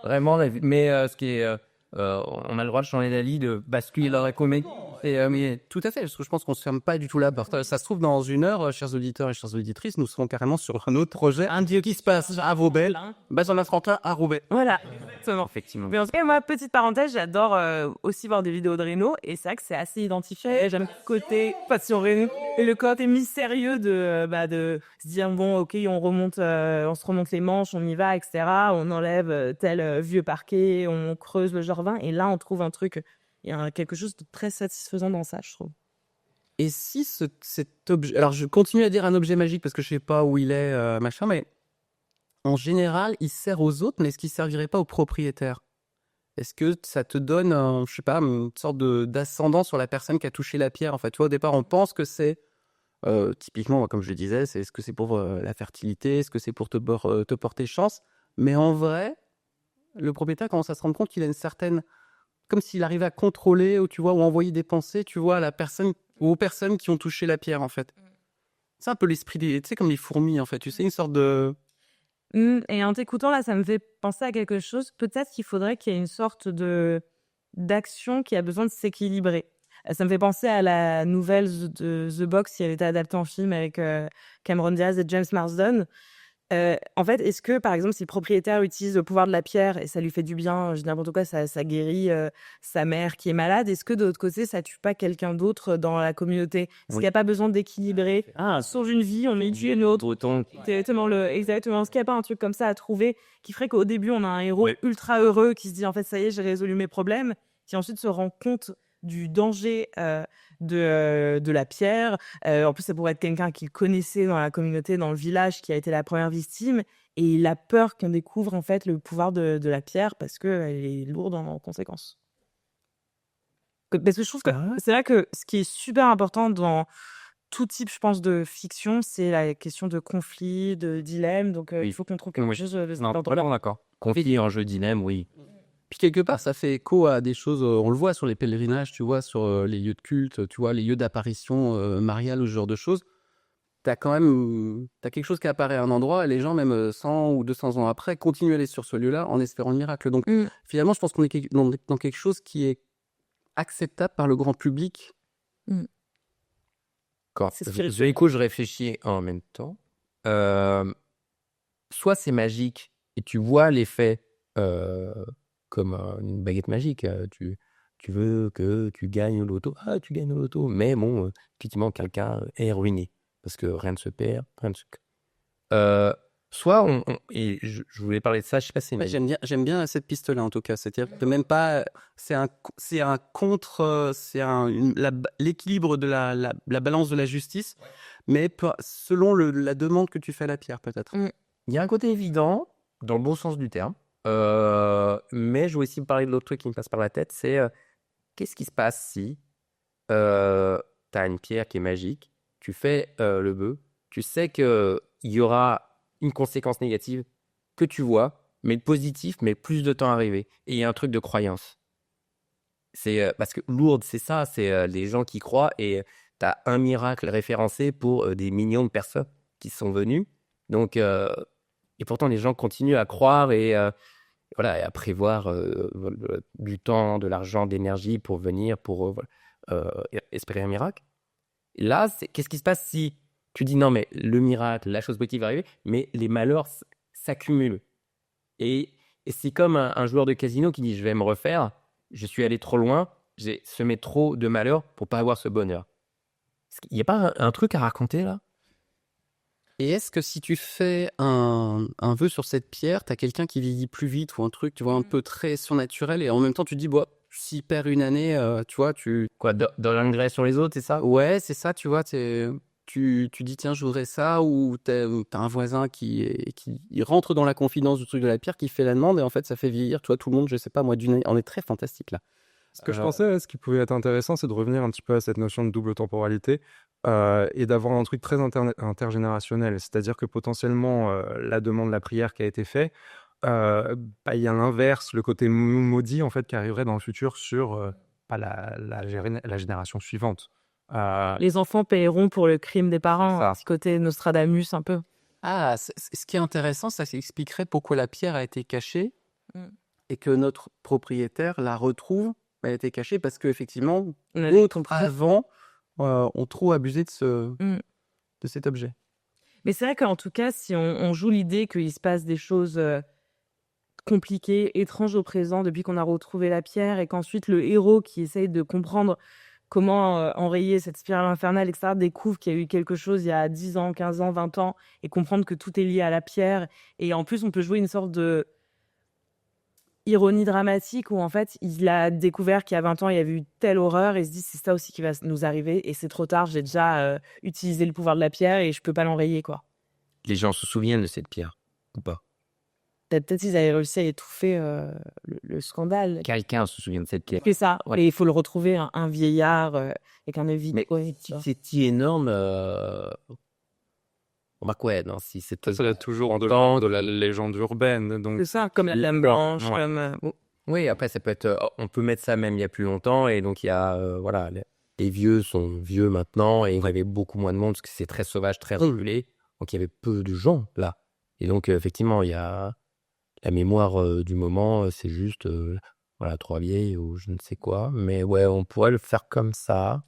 Speaker 4: Vraiment, mais ce qui est, on a le droit de changer d'avis, de basculer dans la comédie.
Speaker 1: Mais tout à fait, parce que je pense qu'on se ferme pas du tout là. Ça se trouve, dans une heure, chers auditeurs et chères auditrices, nous serons carrément sur un autre projet. Un dieu qui se passe à Vaubel, Benjamin Franklin à Roubaix.
Speaker 3: Voilà, exactement.
Speaker 4: Effectivement.
Speaker 3: Mais en tout cas, moi, petite parenthèse, j'adore aussi voir des vidéos de réno et c'est vrai que c'est assez identifié. J'aime le côté passion réno et le côté mystérieux de se dire bon, ok, on se remonte les manches, on y va, etc. On enlève tel vieux parquet, on creuse le jardin et là, on trouve un truc. Il y a quelque chose de très satisfaisant dans ça, je trouve.
Speaker 1: Et si cet objet... Alors, je continue à dire un objet magique parce que je sais pas où il est, machin, mais en général, il sert aux autres, mais est-ce qu'il servirait pas aux propriétaires? Est-ce que ça te donne, je sais pas, une sorte d'ascendant sur la personne qui a touché la pierre? En fait, tu vois, au départ, on pense que c'est... typiquement, comme je le disais, est-ce que c'est pour la fertilité? Est-ce que c'est pour te porter chance? Mais en vrai, le propriétaire commence à se rendre compte qu'il a une certaine... Comme s'il arrivait à contrôler ou, tu vois, ou envoyer des pensées, tu vois, à la personne ou aux personnes qui ont touché la pierre, en fait. C'est un peu l'esprit tu sais, comme les fourmis, en fait. Tu sais, une sorte de...
Speaker 3: Et en t'écoutant, là, ça me fait penser à quelque chose. Peut-être qu'il faudrait qu'il y ait une sorte d'action qui a besoin de s'équilibrer. Ça me fait penser à la nouvelle de The Box qui avait été adaptée en film avec Cameron Diaz et James Marsden. En fait, est-ce que, par exemple, si le propriétaire utilise le pouvoir de la pierre et ça lui fait du bien, je dis n'importe quoi, ça guérit sa mère qui est malade, est-ce que de l'autre côté, ça tue pas quelqu'un d'autre dans la communauté? Est-ce qu'il n'y a pas besoin d'équilibrer? Sauve une vie, on en tue une autre. Exactement, exactement. Est-ce qu'il n'y a pas un truc comme ça à trouver qui ferait qu'au début, on a un héros ultra heureux qui se dit, en fait, ça y est, j'ai résolu mes problèmes, qui ensuite se rend compte du danger de la pierre. En plus, ça pourrait être quelqu'un qu'il connaissait dans la communauté, dans le village, qui a été la première victime. Et il a peur qu'on découvre en fait le pouvoir de la pierre parce qu'elle est lourde en conséquences. Parce que je trouve que c'est vrai que ce qui est super important dans tout type, je pense, de fiction, c'est la question de conflit, de dilemme. Donc, il faut qu'on trouve quelque chose de
Speaker 2: non, vraiment d'accord.
Speaker 4: Conflit, enjeu, dilemme, oui.
Speaker 1: Puis quelque part, ça fait écho à des choses, on le voit sur les pèlerinages, tu vois, sur les lieux de culte, tu vois, les lieux d'apparition mariale ou ce genre de choses. T'as quelque chose qui apparaît à un endroit et les gens, même 100 ou 200 ans après, continuent à aller sur ce lieu-là en espérant le miracle. Donc finalement, je pense qu'on est dans quelque chose qui est acceptable par le grand public.
Speaker 4: D'accord.
Speaker 3: C'est
Speaker 4: Du
Speaker 3: spirituel.
Speaker 4: coup, je réfléchis en même temps. Soit c'est magique et tu vois l'effet comme une baguette magique. Tu veux que tu gagnes au loto. Ah, tu gagnes au loto. Mais bon, effectivement, quelqu'un est ruiné parce que rien ne se perd, rien ne se... Soit et je voulais parler de ça, je sais pas si c'est
Speaker 1: Ouais,
Speaker 4: une...
Speaker 1: j'aime bien cette piste-là en tout cas. C'est-à-dire que même pas, c'est un contre, l'équilibre de la balance de la justice, mais selon la demande que tu fais à la pierre peut-être.
Speaker 4: Il y a un côté évident, dans le bon sens du terme, mais je voulais aussi me parler de l'autre truc qui me passe par la tête, c'est qu'est-ce qui se passe si tu as une pierre qui est magique, tu fais le bœuf, tu sais qu'il y aura une conséquence négative que tu vois, mais le positif, mais plus de temps à arriver. Et il y a un truc de croyance. C'est parce que Lourdes, c'est ça, c'est les gens qui croient et tu as un miracle référencé pour des millions de personnes qui sont venues. Donc, et pourtant, les gens continuent à croire et, voilà, et à prévoir du temps, de l'argent, de l'énergie pour venir, pour espérer un miracle. Et là, qu'est-ce qui se passe si tu dis non, mais le miracle, la chose positive va arriver, mais les malheurs s'accumulent. Et c'est comme un joueur de casino qui dit je vais me refaire, je suis allé trop loin, j'ai semé trop de malheurs pour pas avoir ce bonheur. Il n'y a pas un truc à raconter là?
Speaker 1: Et est-ce que si tu fais un vœu sur cette pierre, t'as quelqu'un qui vieillit plus vite ou un truc, tu vois, un peu très surnaturel et en même temps tu te dis, bon, s'il perd une année, tu vois,
Speaker 4: Quoi, dans l'engrais sur les autres, c'est ça?
Speaker 1: Ouais, c'est ça, tu vois, tu dis, tiens, je voudrais ça, ou t'as un voisin qui il rentre dans la confidence du truc de la pierre, qui fait la demande et en fait ça fait vieillir, tu vois, tout le monde, je sais pas, moi, d'une année, on est très fantastique là.
Speaker 2: Ce que je pensais, ce qui pouvait être intéressant, c'est de revenir un petit peu à cette notion de double temporalité et d'avoir un truc très intergénérationnel. C'est-à-dire que potentiellement, la demande, la prière qui a été faite, il y a l'inverse, le côté maudit en fait qui arriverait dans le futur sur la génération suivante.
Speaker 3: Les enfants paieront pour le crime des parents.
Speaker 2: Ça.
Speaker 3: Petit côté Nostradamus un peu.
Speaker 1: Ah, ce qui est intéressant, ça expliquerait pourquoi la pierre a été cachée et que notre propriétaire la retrouve. Elle a été cachée parce qu'effectivement, d'autres avant ont trop abusé de cet objet.
Speaker 3: Mais c'est vrai qu'en tout cas, si on joue l'idée qu'il se passe des choses compliquées, étranges au présent depuis qu'on a retrouvé la pierre et qu'ensuite le héros qui essaye de comprendre comment enrayer cette spirale infernale, etc., découvre qu'il y a eu quelque chose il y a 10 ans, 15 ans, 20 ans et comprendre que tout est lié à la pierre. Et en plus, on peut jouer une sorte de ironie dramatique où en fait il a découvert qu'il y a 20 ans il y avait eu telle horreur et il se dit c'est ça aussi qui va nous arriver et c'est trop tard, j'ai déjà utilisé le pouvoir de la pierre et je peux pas l'enrayer quoi.
Speaker 4: Les gens se souviennent de cette pierre ou pas?
Speaker 3: Peut-être ils avaient réussi à étouffer le scandale.
Speaker 4: Quelqu'un se souvient de cette pierre.
Speaker 3: C'est ça,
Speaker 4: Ouais.
Speaker 3: et il faut le retrouver, un vieillard avec un œil
Speaker 4: Mais si c'est si énorme, remarque, ouais, non, si c'est
Speaker 2: Ça serait toujours en dehors de la légende urbaine. Donc,
Speaker 3: c'est ça, comme la Dame Blanche,
Speaker 4: Ouais.
Speaker 3: comme...
Speaker 4: Oui, après, ça peut être. On peut mettre ça même il y a plus longtemps, et donc il y a. Voilà, les vieux sont vieux maintenant, et il y avait beaucoup moins de monde, parce que c'est très sauvage, très reculé. Donc il y avait peu de gens là. Et donc, effectivement, il y a la mémoire du moment, c'est juste. Voilà, trois vieilles ou je ne sais quoi. Mais ouais, on pourrait le faire comme ça.